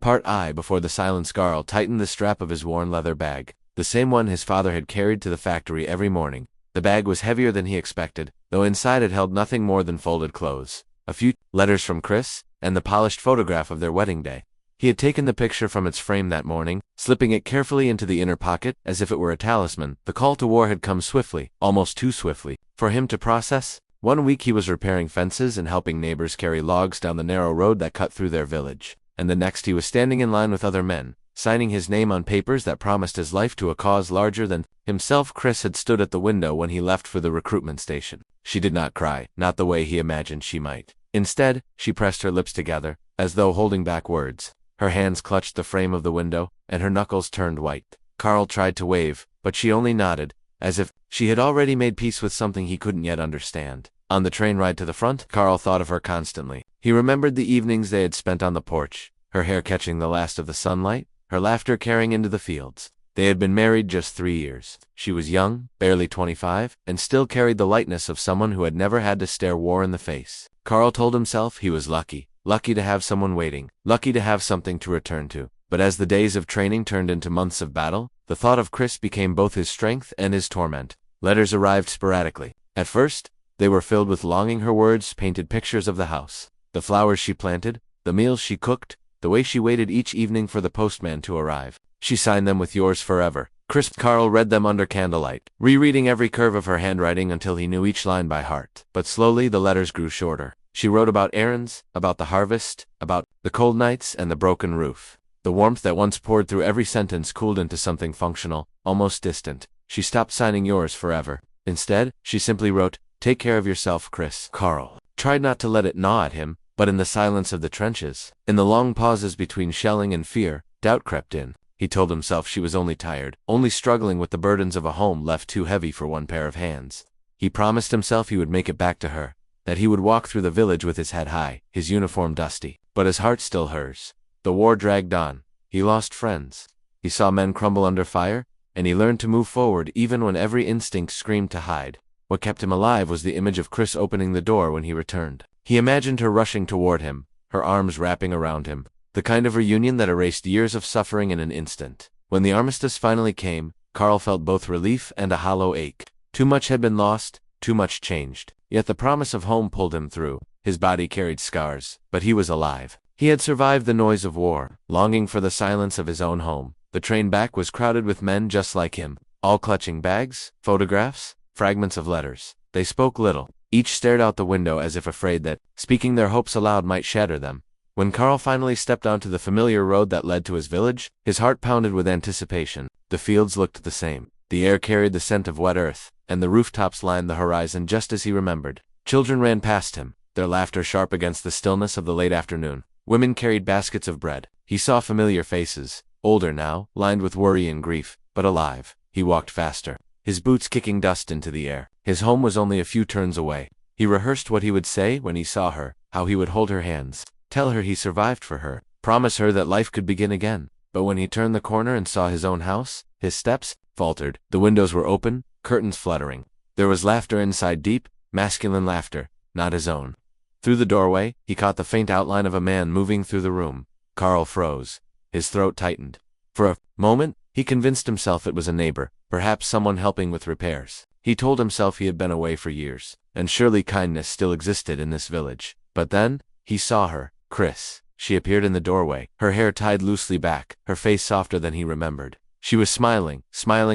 Part I. Before the silence, Karl tightened the strap of his worn leather bag, the same one his father had carried to the factory every morning. The bag was heavier than he expected, though inside it held nothing more than folded clothes, a few letters from Kriss, and the polished photograph of their wedding day. He had taken the picture from its frame that morning, slipping it carefully into the inner pocket as if it were a talisman. The call to war had come swiftly, almost too swiftly, for him to process. 1 week he was repairing fences and helping neighbors carry logs down the narrow road that cut through their village, and the next he was standing in line with other men, signing his name on papers that promised his life to a cause larger than himself. Kriss had stood at the window when he left for the recruitment station. She did not cry, not the way he imagined she might. Instead, she pressed her lips together, as though holding back words. Her hands clutched the frame of the window, and her knuckles turned white. Karl tried to wave, but she only nodded, as if she had already made peace with something he couldn't yet understand. On the train ride to the front, Karl thought of her constantly. He remembered the evenings they had spent on the porch, her hair catching the last of the sunlight, her laughter carrying into the fields. They had been married just 3 years. She was young, barely 25, and still carried the lightness of someone who had never had to stare war in the face. Karl told himself he was lucky to have someone waiting, lucky to have something to return to. But as the days of training turned into months of battle, the thought of Kriss became both his strength and his torment. Letters arrived sporadically. At first, they were filled with longing. Her words painted pictures of the house, the flowers she planted, the meals she cooked, the way she waited each evening for the postman to arrive. She signed them with "Yours forever." Karl read them under candlelight, rereading every curve of her handwriting until he knew each line by heart. But slowly the letters grew shorter. She wrote about errands, about the harvest, about the cold nights and the broken roof. The warmth that once poured through every sentence cooled into something functional, almost distant. She stopped signing "Yours forever." Instead, she simply wrote, "Take care of yourself, Kriss." Karl tried not to let it gnaw at him, but in the silence of the trenches, in the long pauses between shelling and fear, doubt crept in. He told himself she was only tired, only struggling with the burdens of a home left too heavy for one pair of hands. He promised himself he would make it back to her, that he would walk through the village with his head high, his uniform dusty, but his heart still hers. The war dragged on. He lost friends. He saw men crumble under fire, and he learned to move forward even when every instinct screamed to hide. What kept him alive was the image of Kriss opening the door when he returned. He imagined her rushing toward him, her arms wrapping around him, the kind of reunion that erased years of suffering in an instant. When the armistice finally came, Karl felt both relief and a hollow ache. Too much had been lost, too much changed. Yet the promise of home pulled him through. His body carried scars, but he was alive. He had survived the noise of war, longing for the silence of his own home. The train back was crowded with men just like him, all clutching bags, photographs, fragments of letters. They spoke little. Each stared out the window as if afraid that speaking their hopes aloud might shatter them. When Karl finally stepped onto the familiar road that led to his village, his heart pounded with anticipation. The fields looked the same. The air carried the scent of wet earth, and the rooftops lined the horizon just as he remembered. Children ran past him, their laughter sharp against the stillness of the late afternoon. Women carried baskets of bread. He saw familiar faces, older now, lined with worry and grief, but alive. He walked faster, his boots kicking dust into the air. His home was only a few turns away. He rehearsed what he would say when he saw her, how he would hold her hands, tell her he survived for her, promise her that life could begin again. But when he turned the corner and saw his own house, his steps faltered. The windows were open, curtains fluttering. There was laughter inside, deep, masculine laughter, not his own. Through the doorway, he caught the faint outline of a man moving through the room. Karl froze. His throat tightened. For a moment, he convinced himself it was a neighbor, perhaps someone helping with repairs. He told himself he had been away for years, and surely kindness still existed in this village. But then, he saw her, Kriss. She appeared in the doorway, her hair tied loosely back, her face softer than he remembered. She was smiling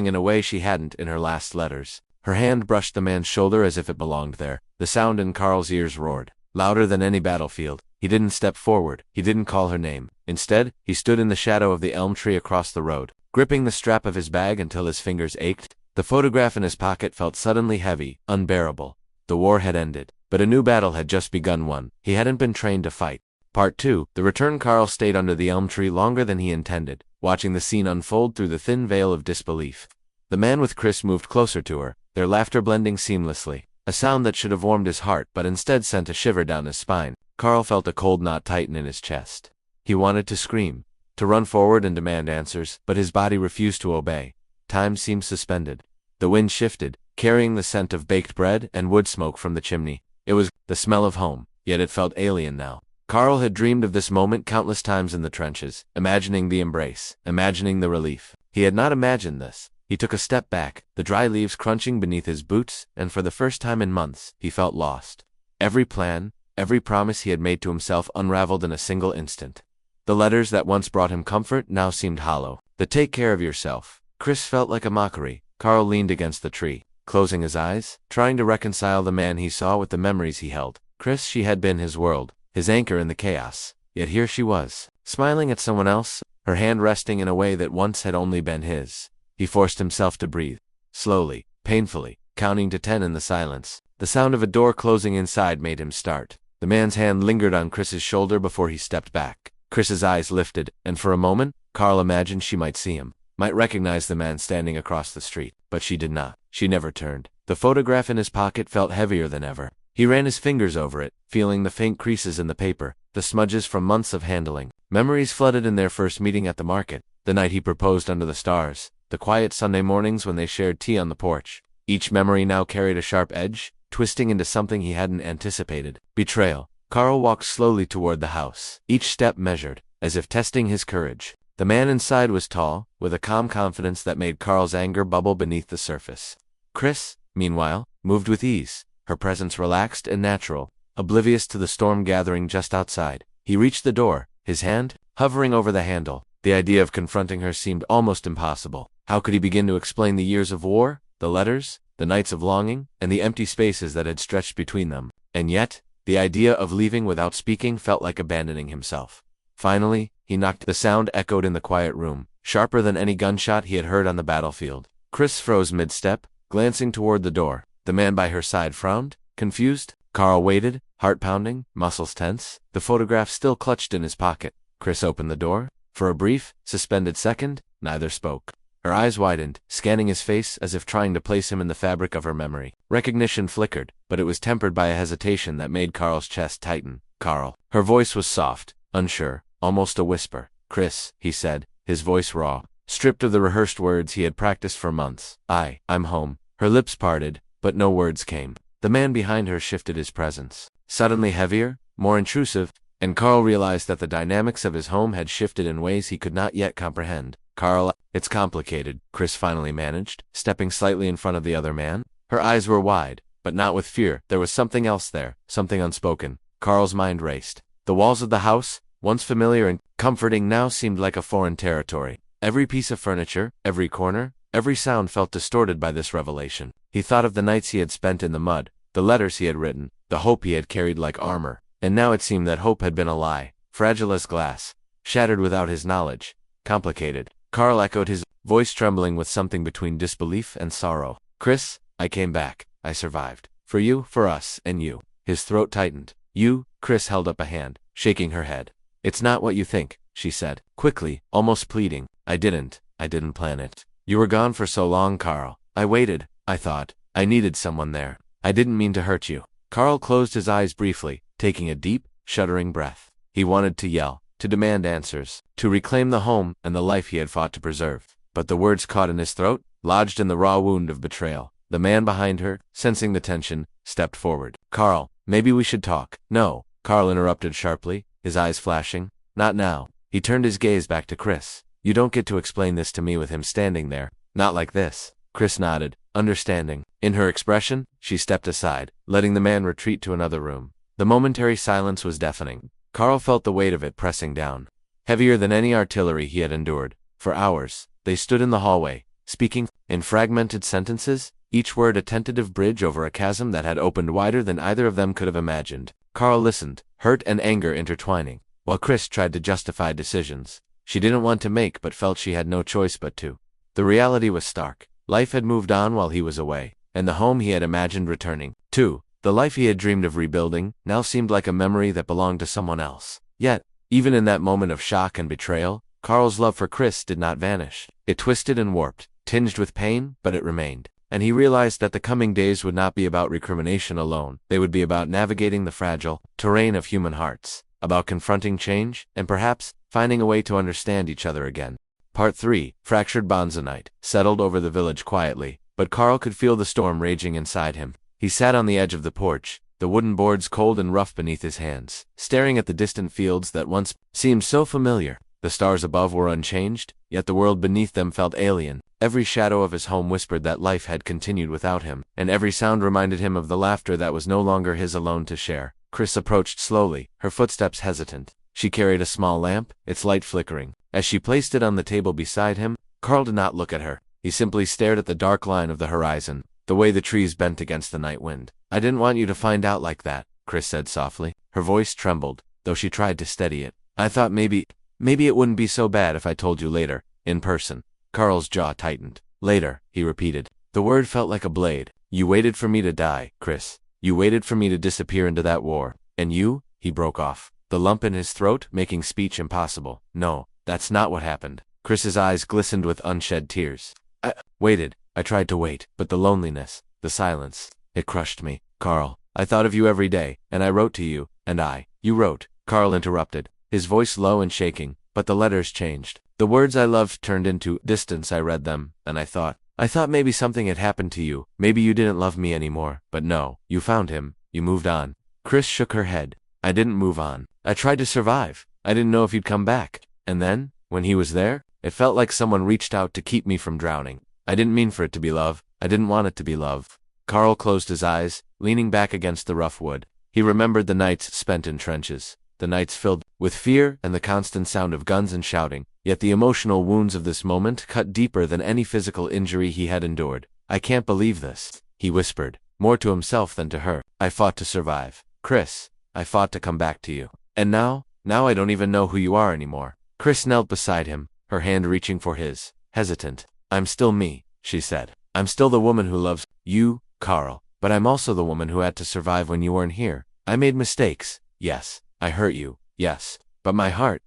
in a way she hadn't in her last letters. Her hand brushed the man's shoulder as if it belonged there. The sound in Karl's ears roared, louder than any battlefield. He didn't step forward. He didn't call her name. Instead, he stood in the shadow of the elm tree across the road, gripping the strap of his bag until his fingers ached. The photograph in his pocket felt suddenly heavy, unbearable. The war had ended, but a new battle had just begun, one he hadn't been trained to fight. Part 2. The return. Karl stayed under the elm tree longer than he intended, watching the scene unfold through the thin veil of disbelief. The man with Kriss moved closer to her, their laughter blending seamlessly, a sound that should have warmed his heart but instead sent a shiver down his spine. Karl felt a cold knot tighten in his chest. He wanted to scream, to run forward and demand answers, but his body refused to obey. Time seemed suspended. The wind shifted, carrying the scent of baked bread and wood smoke from the chimney. It was the smell of home, yet it felt alien now. Karl had dreamed of this moment countless times in the trenches, imagining the embrace, imagining the relief. He had not imagined this. He took a step back, the dry leaves crunching beneath his boots, and for the first time in months, he felt lost. Every plan, every promise he had made to himself unraveled in a single instant. The letters that once brought him comfort now seemed hollow. The "take care of yourself." Kriss felt like a mockery. Karl leaned against the tree, closing his eyes, trying to reconcile the man he saw with the memories he held. Kriss, she had been his world, his anchor in the chaos. Yet here she was, smiling at someone else, her hand resting in a way that once had only been his. He forced himself to breathe, slowly, painfully, counting to 10 in the silence. The sound of a door closing inside made him start. The man's hand lingered on Kriss's shoulder before he stepped back. Kriss's eyes lifted, and for a moment, Karl imagined she might see him, might recognize the man standing across the street. But she did not. She never turned. The photograph in his pocket felt heavier than ever. He ran his fingers over it, feeling the faint creases in the paper, the smudges from months of handling. Memories flooded in their first meeting at the market, the night he proposed under the stars, the quiet Sunday mornings when they shared tea on the porch. Each memory now carried a sharp edge, twisting into something he hadn't anticipated. Betrayal. Karl walked slowly toward the house, each step measured, as if testing his courage. The man inside was tall, with a calm confidence that made Karl's anger bubble beneath the surface. Kriss, meanwhile, moved with ease, her presence relaxed and natural, oblivious to the storm gathering just outside. He reached the door, his hand hovering over the handle. The idea of confronting her seemed almost impossible. How could he begin to explain the years of war, the letters, the nights of longing, and the empty spaces that had stretched between them? And yet, the idea of leaving without speaking felt like abandoning himself. Finally, he knocked. The sound echoed in the quiet room, sharper than any gunshot he had heard on the battlefield. Kriss froze mid-step, glancing toward the door. The man by her side frowned, confused. Karl waited, heart pounding, muscles tense, the photograph still clutched in his pocket. Kriss opened the door. For a brief, suspended second, neither spoke. Her eyes widened, scanning his face as if trying to place him in the fabric of her memory. Recognition flickered, but it was tempered by a hesitation that made Karl's chest tighten. Karl. Her voice was soft, unsure, almost a whisper. "Kriss," he said, his voice raw, stripped of the rehearsed words he had practiced for months. I'm home." Her lips parted, but no words came. The man behind her shifted his presence, suddenly heavier, more intrusive, and Karl realized that the dynamics of his home had shifted in ways he could not yet comprehend. "Karl, it's complicated," Kriss finally managed, stepping slightly in front of the other man. Her eyes were wide, but not with fear. There was something else there, something unspoken. Karl's mind raced. The walls of the house, once familiar and comforting, now seemed like a foreign territory. Every piece of furniture, every corner, every sound felt distorted by this revelation. He thought of the nights he had spent in the mud, the letters he had written, the hope he had carried like armor. And now it seemed that hope had been a lie, fragile as glass, shattered without his knowledge. Complicated. Karl echoed, his voice trembling with something between disbelief and sorrow. "Kriss, I came back. I survived. For you, for us, and you." His throat tightened. "You?" Kriss held up a hand, shaking her head. "It's not what you think," she said, quickly, almost pleading. I didn't plan it. You were gone for so long, Karl. I waited. I thought I needed someone there. I didn't mean to hurt you." Karl closed his eyes briefly, taking a deep, shuddering breath. He wanted to yell, to demand answers, to reclaim the home and the life he had fought to preserve. But the words caught in his throat, lodged in the raw wound of betrayal. The man behind her, sensing the tension, stepped forward. "Karl, maybe we should talk." "No," Karl interrupted sharply, his eyes flashing. "Not now." He turned his gaze back to Kriss. "You don't get to explain this to me with him standing there. Not like this." Kriss nodded, understanding. In her expression, she stepped aside, letting the man retreat to another room. The momentary silence was deafening. Karl felt the weight of it pressing down, heavier than any artillery he had endured. For hours, they stood in the hallway, speaking in fragmented sentences, each word a tentative bridge over a chasm that had opened wider than either of them could have imagined. Karl listened, hurt and anger intertwining, while Kriss tried to justify decisions she didn't want to make but felt she had no choice but to. The reality was stark. Life had moved on while he was away, and the home he had imagined returning to, the life he had dreamed of rebuilding, now seemed like a memory that belonged to someone else. Yet, even in that moment of shock and betrayal, Karl's love for Kriss did not vanish. It twisted and warped, tinged with pain, but it remained. And he realized that the coming days would not be about recrimination alone. They would be about navigating the fragile terrain of human hearts, about confronting change, and perhaps finding a way to understand each other again. Part 3. Fractured bonds. A night settled over the village quietly, but Karl could feel the storm raging inside him. He sat on the edge of the porch, the wooden boards cold and rough beneath his hands, staring at the distant fields that once seemed so familiar. The stars above were unchanged, yet the world beneath them felt alien. Every shadow of his home whispered that life had continued without him, and every sound reminded him of the laughter that was no longer his alone to share. Kriss approached slowly, her footsteps hesitant. She carried a small lamp, its light flickering. As she placed it on the table beside him, Karl did not look at her. He simply stared at the dark line of the horizon, the way the trees bent against the night wind. "I didn't want you to find out like that," Kriss said softly. Her voice trembled, though she tried to steady it. "I thought maybe it wouldn't be so bad if I told you later, in person." Karl's jaw tightened. "Later," he repeated. The word felt like a blade. "You waited for me to die, Kriss. You waited for me to disappear into that war. And you?" He broke off, the lump in his throat making speech impossible. "No, that's not what happened." Kriss's eyes glistened with unshed tears. "I waited. I tried to wait, but the loneliness, the silence, it crushed me. Karl, I thought of you every day, and I wrote to you, and You wrote," Karl interrupted, his voice low and shaking, "but the letters changed. The words I loved turned into distance. I read them, and I thought maybe something had happened to you. Maybe you didn't love me anymore. But no, you found him. You moved on." Kriss shook her head. "I didn't move on. I tried to survive. I didn't know if you'd come back. And then, when he was there, it felt like someone reached out to keep me from drowning. I didn't mean for it to be love. I didn't want it to be love." Karl closed his eyes, leaning back against the rough wood. He remembered the nights spent in trenches, the nights filled with fear and the constant sound of guns and shouting, yet the emotional wounds of this moment cut deeper than any physical injury he had endured. "I can't believe this," he whispered, more to himself than to her. "I fought to survive. Kriss, I fought to come back to you. And now I don't even know who you are anymore." Kriss knelt beside him, her hand reaching for his, hesitant. "I'm still me," she said. "I'm still the woman who loves you, Karl. But I'm also the woman who had to survive when you weren't here. I made mistakes. Yes. I hurt you. Yes. But my heart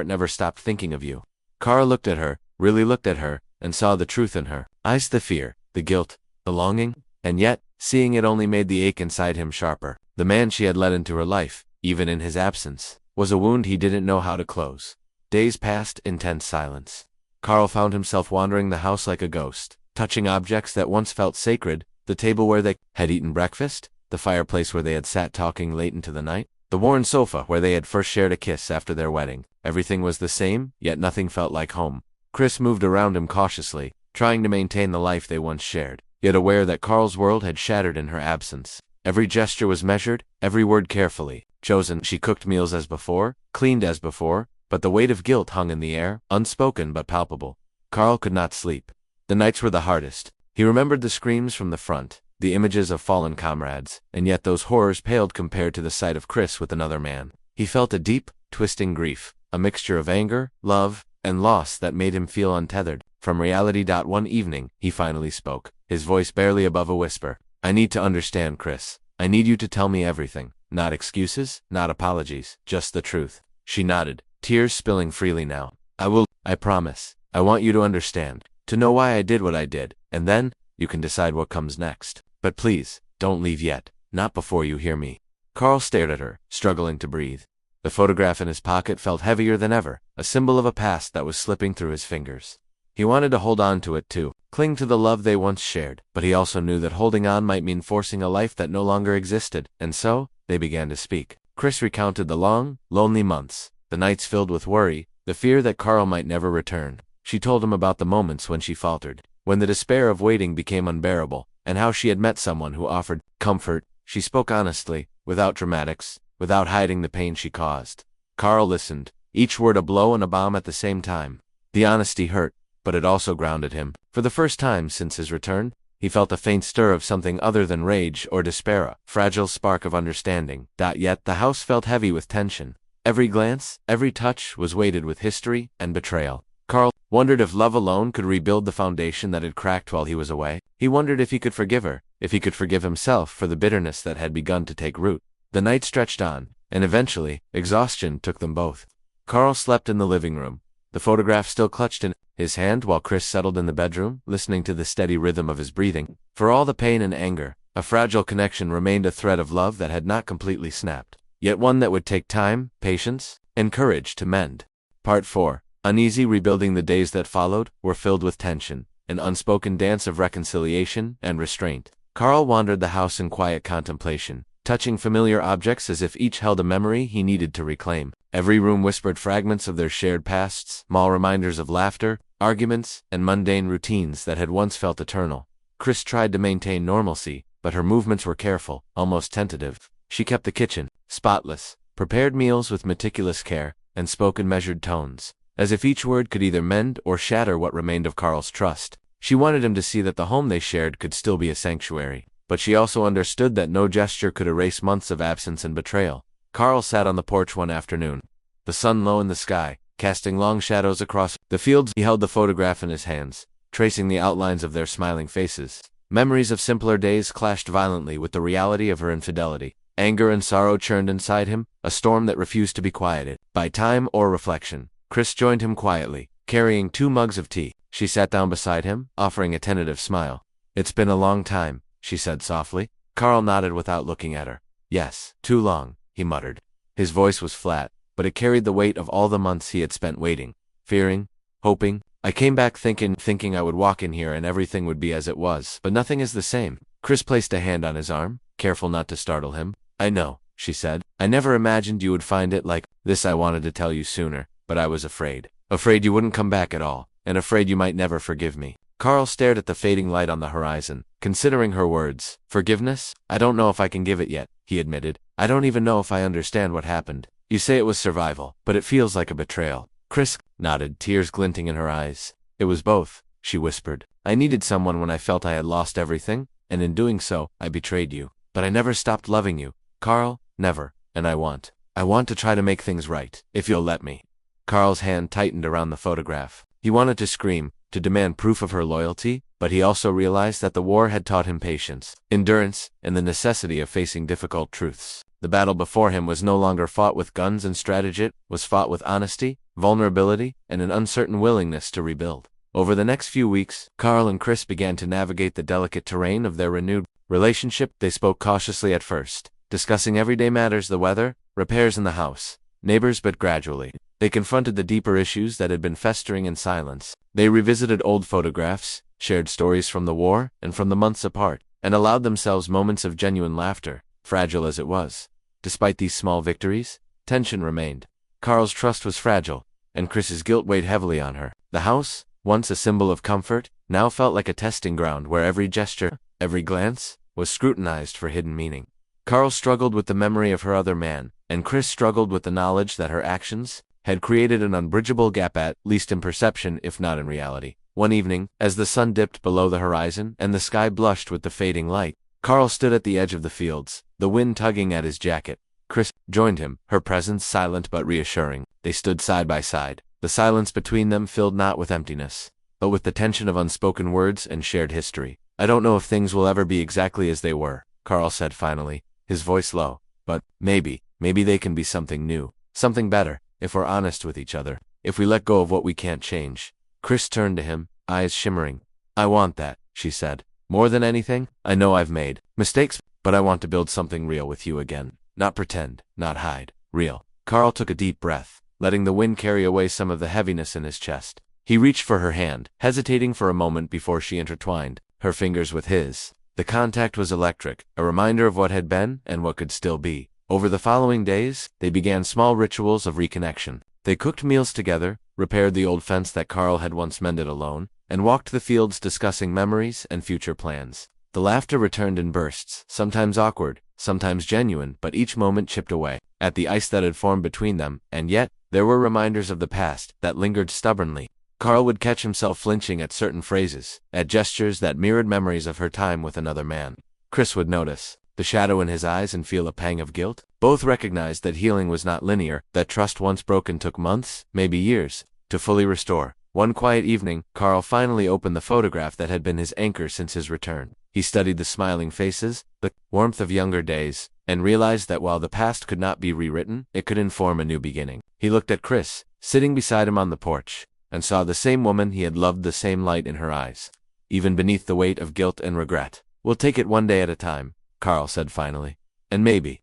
never stopped thinking of you." Karl looked at her, really looked at her, and saw the truth in her eyes, the fear, the guilt, the longing, and yet, seeing it only made the ache inside him sharper. The man she had let into her life, even in his absence, was a wound he didn't know how to close. Days passed in tense silence. Karl found himself wandering the house like a ghost, touching objects that once felt sacred, the table where they had eaten breakfast, the fireplace where they had sat talking late into the night, the worn sofa where they had first shared a kiss after their wedding. Everything was the same, yet nothing felt like home. Kriss moved around him cautiously, trying to maintain the life they once shared, yet aware that Karl's world had shattered in her absence. Every gesture was measured, every word carefully chosen. She cooked meals as before, cleaned as before, but the weight of guilt hung in the air, unspoken but palpable. Karl could not sleep. The nights were the hardest. He remembered the screams from the front, the images of fallen comrades, and yet those horrors paled compared to the sight of Kriss with another man. He felt a deep, twisting grief, a mixture of anger, love, and loss that made him feel untethered from reality. One evening, he finally spoke, his voice barely above a whisper. "I need to understand, Kriss. I need you to tell me everything. Not excuses, not apologies, just the truth." She nodded, tears spilling freely now. "I will, I promise. I want you to understand, to know why I did what I did, and then, you can decide what comes next. But please, don't leave yet, not before you hear me." Karl stared at her, struggling to breathe. The photograph in his pocket felt heavier than ever, a symbol of a past that was slipping through his fingers. He wanted to hold on to it too, cling to the love they once shared, but he also knew that holding on might mean forcing a life that no longer existed, and so, they began to speak. Kriss recounted the long, lonely months, the nights filled with worry, the fear that Karl might never return. She told him about the moments when she faltered, when the despair of waiting became unbearable, and how she had met someone who offered comfort. She spoke honestly, without dramatics, without hiding the pain she caused. Karl listened, each word a blow and a bomb at the same time. The honesty hurt, but it also grounded him. For the first time since his return, he felt a faint stir of something other than rage or despair, a fragile spark of understanding. Yet the house felt heavy with tension. Every glance, every touch was weighted with history and betrayal. Karl wondered if love alone could rebuild the foundation that had cracked while he was away. He wondered if he could forgive her, if he could forgive himself for the bitterness that had begun to take root. The night stretched on, and eventually, exhaustion took them both. Karl slept in the living room, the photograph still clutched in his hand while Kriss settled in the bedroom, listening to the steady rhythm of his breathing. For all the pain and anger, a fragile connection remained, a thread of love that had not completely snapped, yet one that would take time, patience, and courage to mend. Part 4. Uneasy. Rebuilding. The days that followed were filled with tension, an unspoken dance of reconciliation and restraint. Karl wandered the house in quiet contemplation, touching familiar objects as if each held a memory he needed to reclaim. Every room whispered fragments of their shared pasts, small reminders of laughter, arguments, and mundane routines that had once felt eternal. Kriss tried to maintain normalcy, but her movements were careful, almost tentative. She kept the kitchen spotless, prepared meals with meticulous care, and spoke in measured tones, as if each word could either mend or shatter what remained of Karl's trust. She wanted him to see that the home they shared could still be a sanctuary, but she also understood that no gesture could erase months of absence and betrayal. Karl sat on the porch one afternoon, the sun low in the sky, casting long shadows across the fields. He held the photograph in his hands, tracing the outlines of their smiling faces. Memories of simpler days clashed violently with the reality of her infidelity. Anger and sorrow churned inside him, a storm that refused to be quieted by time or reflection. Kriss joined him quietly, carrying 2 mugs of tea. She sat down beside him, offering a tentative smile. "It's been a long time," she said softly. Karl nodded without looking at her. "Yes, too long," he muttered. His voice was flat, but it carried the weight of all the months he had spent waiting, fearing, hoping. "I came back thinking I would walk in here and everything would be as it was, but nothing is the same." Kriss placed a hand on his arm, careful not to startle him. "I know," she said. "I never imagined you would find it like this. I wanted to tell you sooner, but I was afraid. Afraid you wouldn't come back at all, and afraid you might never forgive me." Karl stared at the fading light on the horizon, considering her words. "Forgiveness? I don't know if I can give it yet," he admitted. "I don't even know if I understand what happened. You say it was survival, but it feels like a betrayal." Kriss nodded, tears glinting in her eyes. "It was both," she whispered. "I needed someone when I felt I had lost everything, and in doing so, I betrayed you. But I never stopped loving you, Karl, never, and I want to try to make things right, if you'll let me." Karl's hand tightened around the photograph. He wanted to scream, to demand proof of her loyalty, but he also realized that the war had taught him patience, endurance, and the necessity of facing difficult truths. The battle before him was no longer fought with guns and strategy, it was fought with honesty, vulnerability, and an uncertain willingness to rebuild. Over the next few weeks, Karl and Kriss began to navigate the delicate terrain of their renewed relationship. They spoke cautiously at first, discussing everyday matters, the weather, repairs in the house, neighbors, but gradually, they confronted the deeper issues that had been festering in silence. They revisited old photographs, shared stories from the war and from the months apart, and allowed themselves moments of genuine laughter, fragile as it was. Despite these small victories, tension remained. Karl's trust was fragile, and Kriss's guilt weighed heavily on her. The house, once a symbol of comfort, now felt like a testing ground where every gesture, every glance, was scrutinized for hidden meaning. Karl struggled with the memory of her other man, and Kriss struggled with the knowledge that her actions had created an unbridgeable gap, at least in perception if not in reality. One evening, as the sun dipped below the horizon and the sky blushed with the fading light, Karl stood at the edge of the fields, the wind tugging at his jacket. Kriss joined him, her presence silent but reassuring. They stood side by side, the silence between them filled not with emptiness, but with the tension of unspoken words and shared history. "I don't know if things will ever be exactly as they were," Karl said finally, his voice low, "but maybe they can be something new, something better, if we're honest with each other, if we let go of what we can't change." Kriss turned to him, eyes shimmering. "I want that," she said. "More than anything, I know I've made mistakes, but I want to build something real with you again. Not pretend, not hide, real." Karl took a deep breath, letting the wind carry away some of the heaviness in his chest. He reached for her hand, hesitating for a moment before she intertwined her fingers with his. The contact was electric, a reminder of what had been and what could still be. Over the following days, they began small rituals of reconnection. They cooked meals together, repaired the old fence that Karl had once mended alone, and walked the fields discussing memories and future plans. The laughter returned in bursts, sometimes awkward, sometimes genuine, but each moment chipped away at the ice that had formed between them, and yet, there were reminders of the past that lingered stubbornly. Karl would catch himself flinching at certain phrases, at gestures that mirrored memories of her time with another man. Kriss would notice the shadow in his eyes and feel a pang of guilt. Both recognized that healing was not linear, that trust once broken took months, maybe years, to fully restore. One quiet evening, Karl finally opened the photograph that had been his anchor since his return. He studied the smiling faces, the warmth of younger days, and realized that while the past could not be rewritten, it could inform a new beginning. He looked at Kriss, sitting beside him on the porch, and saw the same woman he had loved, the same light in her eyes, even beneath the weight of guilt and regret. "We'll take it one day at a time," Karl said finally. "And maybe,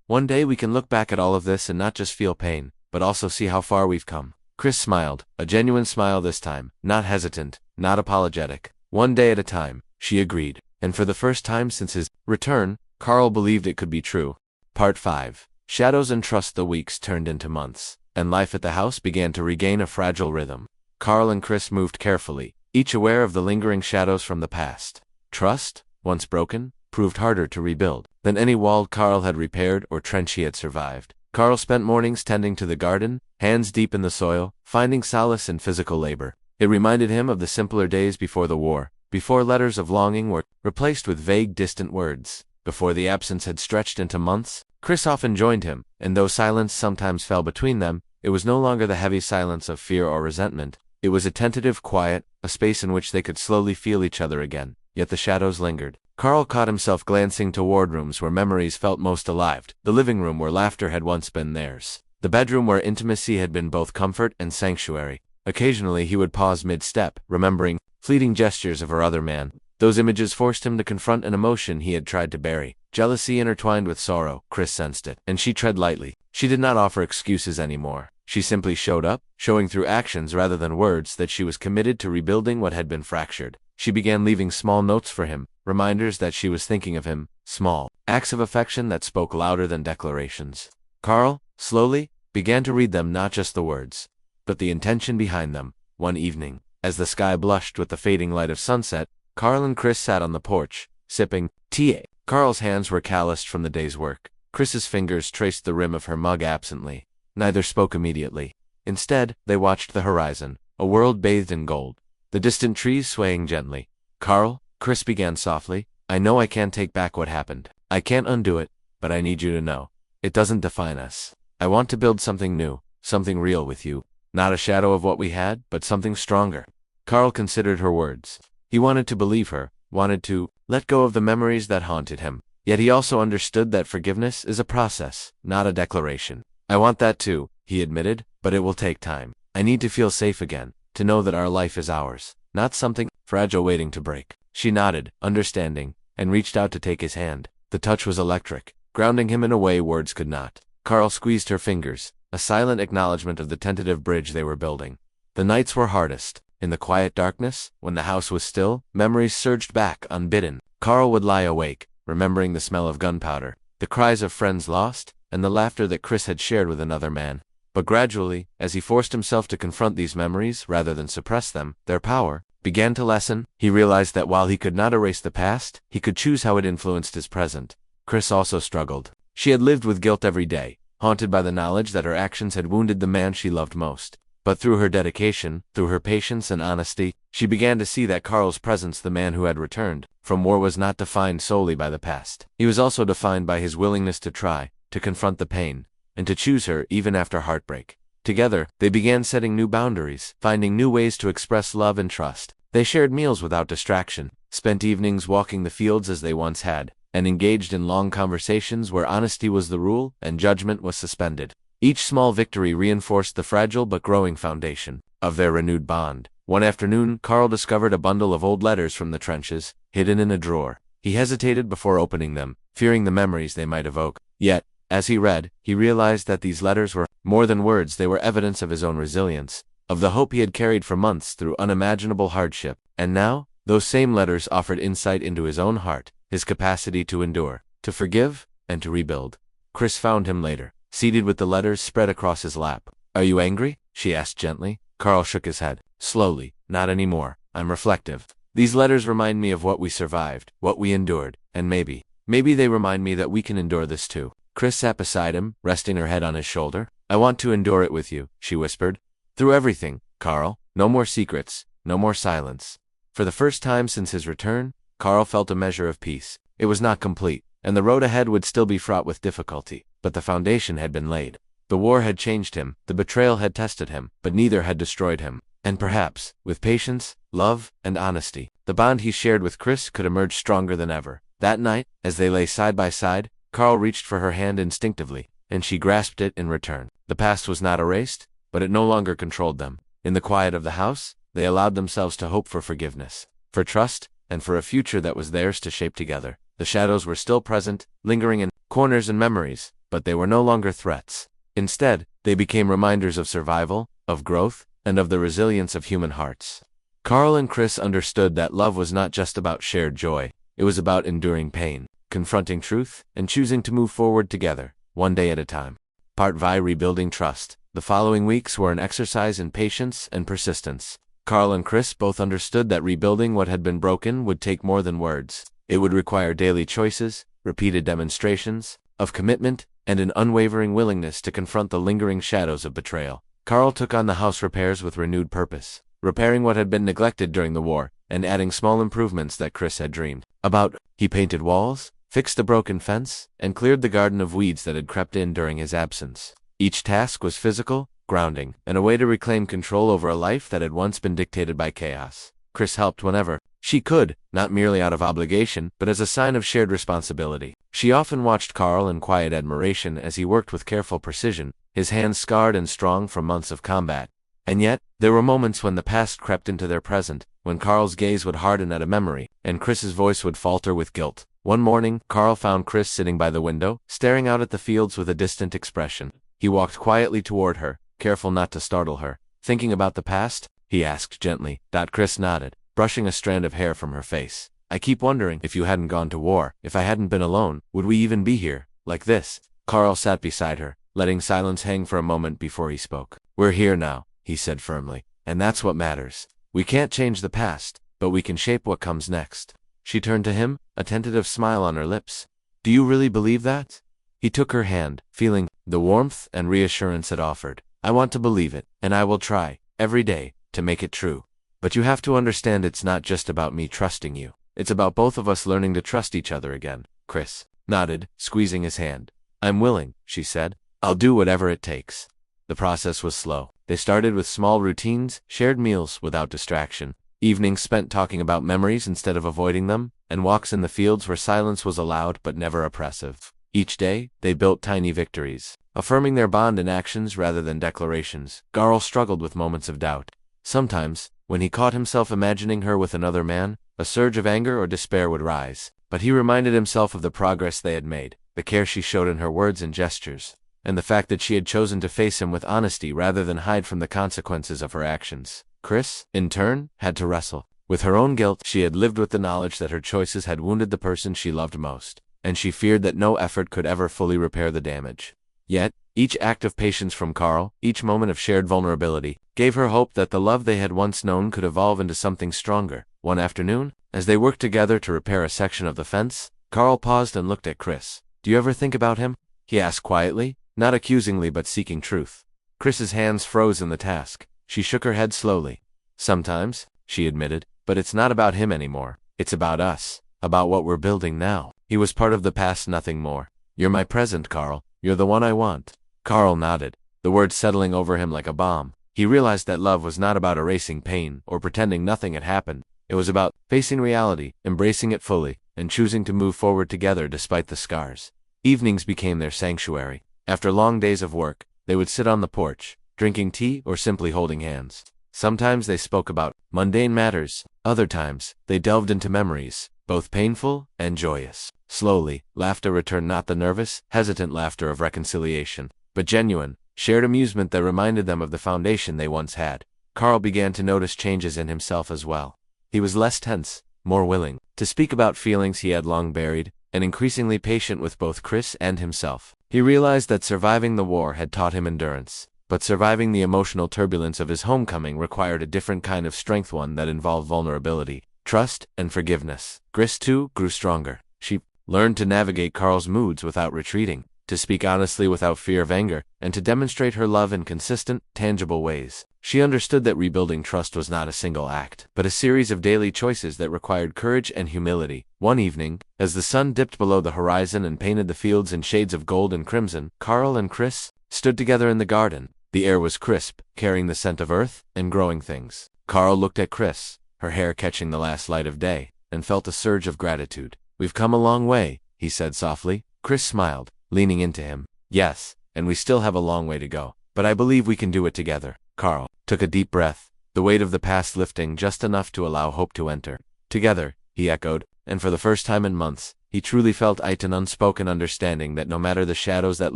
one day we can look back at all of this and not just feel pain, but also see how far we've come." Kriss smiled, a genuine smile this time, not hesitant, not apologetic. "One day at a time," she agreed, and for the first time since his return, Karl believed it could be true. Part 5. Shadows and trust. The weeks turned into months, and life at the house began to regain a fragile rhythm. Karl and Kriss moved carefully, each aware of the lingering shadows from the past. Trust, once broken, proved harder to rebuild than any wall Karl had repaired or trench he had survived. Karl spent mornings tending to the garden, hands deep in the soil, finding solace in physical labor. It reminded him of the simpler days before the war, before letters of longing were replaced with vague, distant words, before the absence had stretched into months. Kriss often joined him, and though silence sometimes fell between them, it was no longer the heavy silence of fear or resentment. It was a tentative quiet, a space in which they could slowly feel each other again. Yet the shadows lingered. Karl caught himself glancing toward rooms where memories felt most alive, the living room where laughter had once been theirs, the bedroom where intimacy had been both comfort and sanctuary. Occasionally he would pause mid-step, remembering fleeting gestures of her other man. Those images forced him to confront an emotion he had tried to bury. Jealousy intertwined with sorrow. Kriss sensed it, and she tread lightly. She did not offer excuses anymore. She simply showed up, showing through actions rather than words that she was committed to rebuilding what had been fractured. She began leaving small notes for him, reminders that she was thinking of him, small acts of affection that spoke louder than declarations. Karl, slowly, began to read them, not just the words, but the intention behind them. One evening, as the sky blushed with the fading light of sunset, Karl and Kriss sat on the porch, sipping tea. Karl's hands were calloused from the day's work. Kriss's fingers traced the rim of her mug absently. Neither spoke immediately. Instead, they watched the horizon, a world bathed in gold, the distant trees swaying gently. Karl, Kriss began softly, I know I can't take back what happened. I can't undo it, but I need you to know. It doesn't define us. I want to build something new, something real with you. Not a shadow of what we had, but something stronger. Karl considered her words. He wanted to believe her, wanted to let go of the memories that haunted him. Yet he also understood that forgiveness is a process, not a declaration. I want that too, he admitted, but it will take time. I need to feel safe again, to know that our life is ours, not something fragile waiting to break. She nodded, understanding, and reached out to take his hand. The touch was electric, grounding him in a way words could not. Karl squeezed her fingers, a silent acknowledgement of the tentative bridge they were building. The nights were hardest. In the quiet darkness, when the house was still, memories surged back unbidden. Karl would lie awake, remembering the smell of gunpowder, the cries of friends lost, and the laughter that Kriss had shared with another man. But gradually, as he forced himself to confront these memories rather than suppress them, their power began to lessen. He realized that while he could not erase the past, he could choose how it influenced his present. Kriss also struggled. She had lived with guilt every day, haunted by the knowledge that her actions had wounded the man she loved most. But through her dedication, through her patience and honesty, she began to see that Karl's presence, the man who had returned from war, was not defined solely by the past. He was also defined by his willingness to try, to confront the pain, and to choose her even after heartbreak. Together, they began setting new boundaries, finding new ways to express love and trust. They shared meals without distraction, spent evenings walking the fields as they once had, and engaged in long conversations where honesty was the rule and judgment was suspended. Each small victory reinforced the fragile but growing foundation of their renewed bond. One afternoon, Karl discovered a bundle of old letters from the trenches, hidden in a drawer. He hesitated before opening them, fearing the memories they might evoke. Yet, as he read, he realized that these letters were more than words. They were evidence of his own resilience, of the hope he had carried for months through unimaginable hardship. And now, those same letters offered insight into his own heart, his capacity to endure, to forgive, and to rebuild. Kriss found him later, seated with the letters spread across his lap. Are you angry? She asked gently. Karl shook his head. Slowly. Not anymore. I'm reflective. These letters remind me of what we survived, what we endured, and maybe they remind me that we can endure this too. Kriss sat beside him, resting her head on his shoulder. I want to endure it with you, she whispered. Through everything, Karl. No more secrets, no more silence. For the first time since his return, Karl felt a measure of peace. It was not complete, and the road ahead would still be fraught with difficulty, but the foundation had been laid. The war had changed him, the betrayal had tested him, but neither had destroyed him. And perhaps, with patience, love, and honesty, the bond he shared with Kriss could emerge stronger than ever. That night, as they lay side by side, Karl reached for her hand instinctively, and she grasped it in return. The past was not erased, but it no longer controlled them. In the quiet of the house, they allowed themselves to hope for forgiveness, for trust, and for a future that was theirs to shape together. The shadows were still present, lingering in corners and memories, but they were no longer threats. Instead, they became reminders of survival, of growth, and of the resilience of human hearts. Karl and Kriss understood that love was not just about shared joy, it was about enduring pain. confronting truth, and choosing to move forward together, one day at a time. Part V: Rebuilding Trust. The following weeks were an exercise in patience and persistence. Karl and Kriss both understood that rebuilding what had been broken would take more than words. It would require daily choices, repeated demonstrations of commitment, and an unwavering willingness to confront the lingering shadows of betrayal. Karl took on the house repairs with renewed purpose, repairing what had been neglected during the war, and adding small improvements that Kriss had dreamed about. He painted walls, fixed the broken fence, and cleared the garden of weeds that had crept in during his absence. Each task was physical, grounding, and a way to reclaim control over a life that had once been dictated by chaos. Kriss helped whenever she could, not merely out of obligation, but as a sign of shared responsibility. She often watched Karl in quiet admiration as he worked with careful precision, his hands scarred and strong from months of combat. And yet, there were moments when the past crept into their present, when Karl's gaze would harden at a memory, and Kriss's voice would falter with guilt. One morning, Karl found Kriss sitting by the window, staring out at the fields with a distant expression. He walked quietly toward her, careful not to startle her. "Thinking about the past?" he asked gently. Kriss nodded, brushing a strand of hair from her face. "I keep wondering, if you hadn't gone to war, if I hadn't been alone, would we even be here, like this?" Karl sat beside her, letting silence hang for a moment before he spoke. "We're here now," he said firmly, "and that's what matters. We can't change the past, but we can shape what comes next." She turned to him, a tentative smile on her lips. "Do you really believe that?" He took her hand, feeling the warmth and reassurance it offered. "I want to believe it, and I will try, every day, to make it true. But you have to understand it's not just about me trusting you. It's about both of us learning to trust each other again." Kriss nodded, squeezing his hand. "I'm willing," she said. "I'll do whatever it takes." The process was slow. They started with small routines, shared meals without distraction, evenings spent talking about memories instead of avoiding them, and walks in the fields where silence was allowed but never oppressive. Each day, they built tiny victories, affirming their bond in actions rather than declarations. Karl struggled with moments of doubt. Sometimes, when he caught himself imagining her with another man, a surge of anger or despair would rise. But he reminded himself of the progress they had made, the care she showed in her words and gestures, and the fact that she had chosen to face him with honesty rather than hide from the consequences of her actions. Kriss, in turn, had to wrestle with her own guilt. She had lived with the knowledge that her choices had wounded the person she loved most, and she feared that no effort could ever fully repair the damage. Yet, each act of patience from Karl, each moment of shared vulnerability, gave her hope that the love they had once known could evolve into something stronger. One afternoon, as they worked together to repair a section of the fence, Karl paused and looked at Kriss. "Do you ever think about him?" he asked quietly, not accusingly but seeking truth. Kriss's hands froze in the task. She shook her head slowly. "Sometimes," she admitted, "but it's not about him anymore. It's about us, about what we're building now. He was part of the past, nothing more. You're my present, Karl. You're the one I want." Karl nodded, the words settling over him like a bomb. He realized that love was not about erasing pain or pretending nothing had happened. It was about facing reality, embracing it fully, and choosing to move forward together despite the scars. Evenings became their sanctuary. After long days of work, they would sit on the porch, drinking tea or simply holding hands. Sometimes they spoke about mundane matters. Other times, they delved into memories, both painful and joyous. Slowly, laughter returned, not the nervous, hesitant laughter of reconciliation, but genuine, shared amusement that reminded them of the foundation they once had. Karl began to notice changes in himself as well. He was less tense, more willing to speak about feelings he had long buried, and increasingly patient with both Kriss and himself. He realized that surviving the war had taught him endurance, but surviving the emotional turbulence of his homecoming required a different kind of strength, one that involved vulnerability, trust, and forgiveness. Kriss, too, grew stronger. She learned to navigate Karl's moods without retreating, to speak honestly without fear of anger, and to demonstrate her love in consistent, tangible ways. She understood that rebuilding trust was not a single act, but a series of daily choices that required courage and humility. One evening, as the sun dipped below the horizon and painted the fields in shades of gold and crimson, Karl and Kriss stood together in the garden. The air was crisp, carrying the scent of earth and growing things. Karl looked at Kriss, her hair catching the last light of day, and felt a surge of gratitude. "We've come a long way," he said softly. Kriss smiled, leaning into him. "Yes, and we still have a long way to go, but I believe we can do it together." Karl took a deep breath, the weight of the past lifting just enough to allow hope to enter. "Together," he echoed, and for the first time in months, he truly felt an unspoken understanding that no matter the shadows that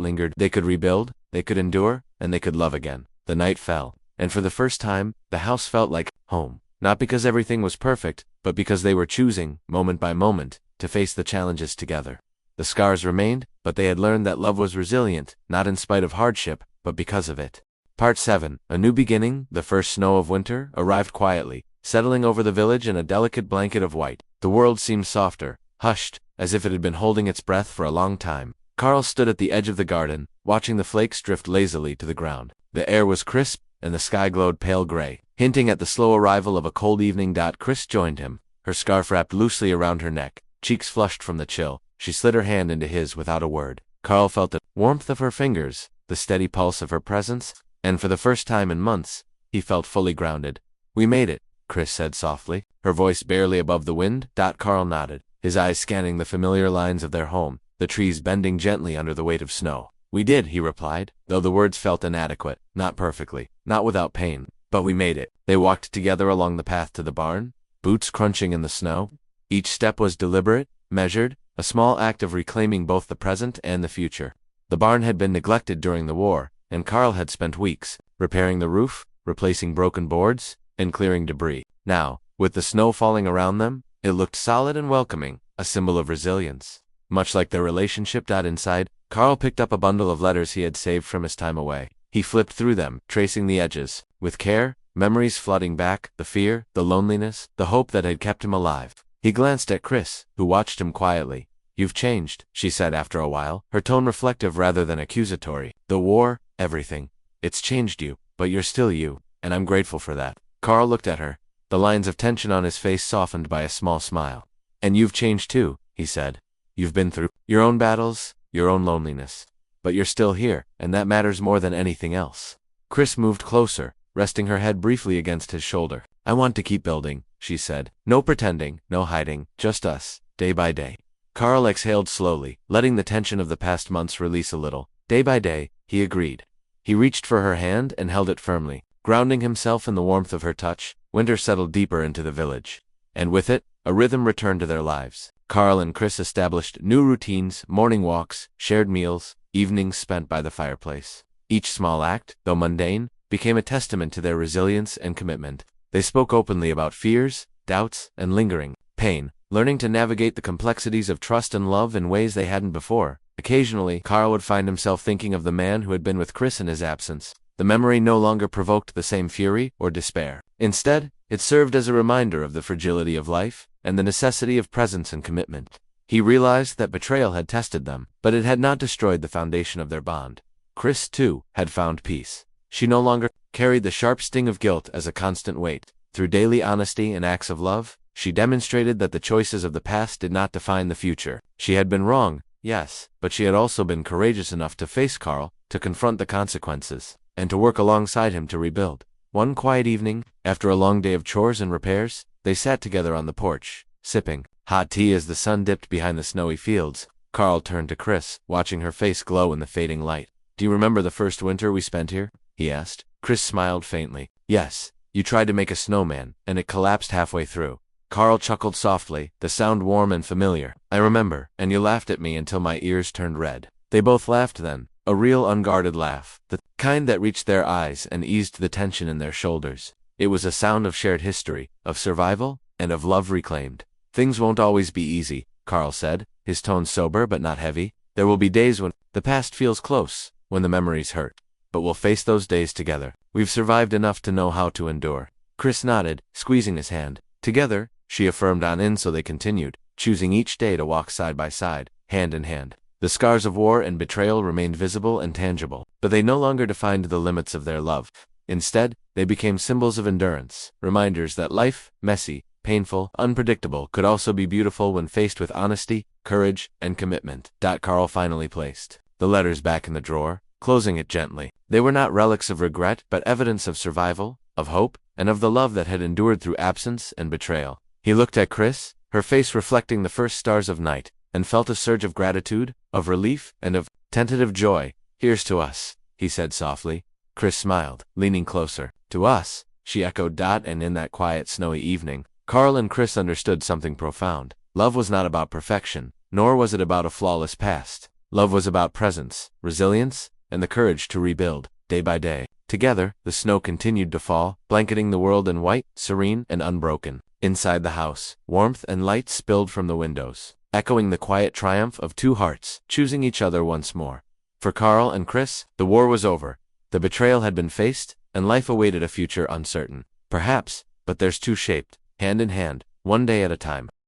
lingered, they could rebuild, they could endure, and they could love again. The night fell, and for the first time, the house felt like home. Not because everything was perfect, but because they were choosing, moment by moment, to face the challenges together. The scars remained, but they had learned that love was resilient, not in spite of hardship, but because of it. Part 7. A new beginning. The first snow of winter arrived quietly, settling over the village in a delicate blanket of white. The world seemed softer, hushed, as if it had been holding its breath for a long time. Karl stood at the edge of the garden, watching the flakes drift lazily to the ground. The air was crisp, and the sky glowed pale gray, hinting at the slow arrival of a cold evening. Kriss joined him, her scarf wrapped loosely around her neck, cheeks flushed from the chill. She slid her hand into his without a word. Karl felt the warmth of her fingers, the steady pulse of her presence, and for the first time in months, he felt fully grounded. "We made it," Kriss said softly, her voice barely above the wind. Karl nodded, his eyes scanning the familiar lines of their home, the trees bending gently under the weight of snow. "We did," he replied, though the words felt inadequate, not perfectly, not without pain. "But we made it." They walked together along the path to the barn, boots crunching in the snow. Each step was deliberate, measured, a small act of reclaiming both the present and the future. The barn had been neglected during the war, and Karl had spent weeks repairing the roof, replacing broken boards, and clearing debris. Now, with the snow falling around them, it looked solid and welcoming, a symbol of resilience. Much like their relationship. Inside, Karl picked up a bundle of letters he had saved from his time away. He flipped through them, tracing the edges. With care, memories flooding back, the fear, the loneliness, the hope that had kept him alive. He glanced at Kriss, who watched him quietly. "You've changed," she said after a while, her tone reflective rather than accusatory. "The war, everything. It's changed you, but you're still you, and I'm grateful for that." Karl looked at her, the lines of tension on his face softened by a small smile. "And you've changed too," he said. "You've been through your own battles, your own loneliness. But you're still here, and that matters more than anything else." Kriss moved closer, resting her head briefly against his shoulder. "I want to keep building," she said. "No pretending, no hiding, just us, day by day." Karl exhaled slowly, letting the tension of the past months release a little. "Day by day," he agreed. He reached for her hand and held it firmly, grounding himself in the warmth of her touch. Winter settled deeper into the village, and with it, a rhythm returned to their lives. Karl and Kriss established new routines, morning walks, shared meals, evenings spent by the fireplace. Each small act, though mundane, became a testament to their resilience and commitment. They spoke openly about fears, doubts, and lingering pain, learning to navigate the complexities of trust and love in ways they hadn't before. Occasionally, Karl would find himself thinking of the man who had been with Kriss in his absence. The memory no longer provoked the same fury or despair. Instead, it served as a reminder of the fragility of life and the necessity of presence and commitment. He realized that betrayal had tested them, but it had not destroyed the foundation of their bond. Kriss, too, had found peace. She no longer carried the sharp sting of guilt as a constant weight. Through daily honesty and acts of love, she demonstrated that the choices of the past did not define the future. She had been wrong, yes, but she had also been courageous enough to face Karl, to confront the consequences, and to work alongside him to rebuild. One quiet evening, after a long day of chores and repairs, they sat together on the porch, sipping hot tea as the sun dipped behind the snowy fields. Karl turned to Kriss, watching her face glow in the fading light. "Do you remember the first winter we spent here?" he asked. Kriss smiled faintly. "Yes, you tried to make a snowman, and it collapsed halfway through." Karl chuckled softly, the sound warm and familiar. "I remember, and you laughed at me until my ears turned red." They both laughed then, a real unguarded laugh, the kind that reached their eyes and eased the tension in their shoulders. It was a sound of shared history, of survival, and of love reclaimed. "Things won't always be easy," Karl said, his tone sober but not heavy. "There will be days when the past feels close, when the memories hurt. But we'll face those days together. We've survived enough to know how to endure." Kriss nodded, squeezing his hand. "Together," she affirmed so they continued, choosing each day to walk side by side, hand in hand. The scars of war and betrayal remained visible and tangible, but they no longer defined the limits of their love. Instead, they became symbols of endurance, reminders that life, messy, painful, unpredictable, could also be beautiful when faced with honesty, courage, and commitment. Karl finally placed the letters back in the drawer, closing it gently. They were not relics of regret, but evidence of survival, of hope, and of the love that had endured through absence and betrayal. He looked at Kriss, her face reflecting the first stars of night, and felt a surge of gratitude, of relief, and of tentative joy. "Here's to us," he said softly. Kriss smiled, leaning closer. "To us," she echoed. And in that quiet, snowy evening, Karl and Kriss understood something profound. Love was not about perfection, nor was it about a flawless past. Love was about presence, resilience, and the courage to rebuild, day by day. Together, the snow continued to fall, blanketing the world in white, serene, and unbroken. Inside the house, warmth and light spilled from the windows. echoing the quiet triumph of two hearts, choosing each other once more. For Karl and Kriss, the war was over, the betrayal had been faced, and life awaited a future uncertain. Perhaps, but theirs too shaped, hand in hand, one day at a time.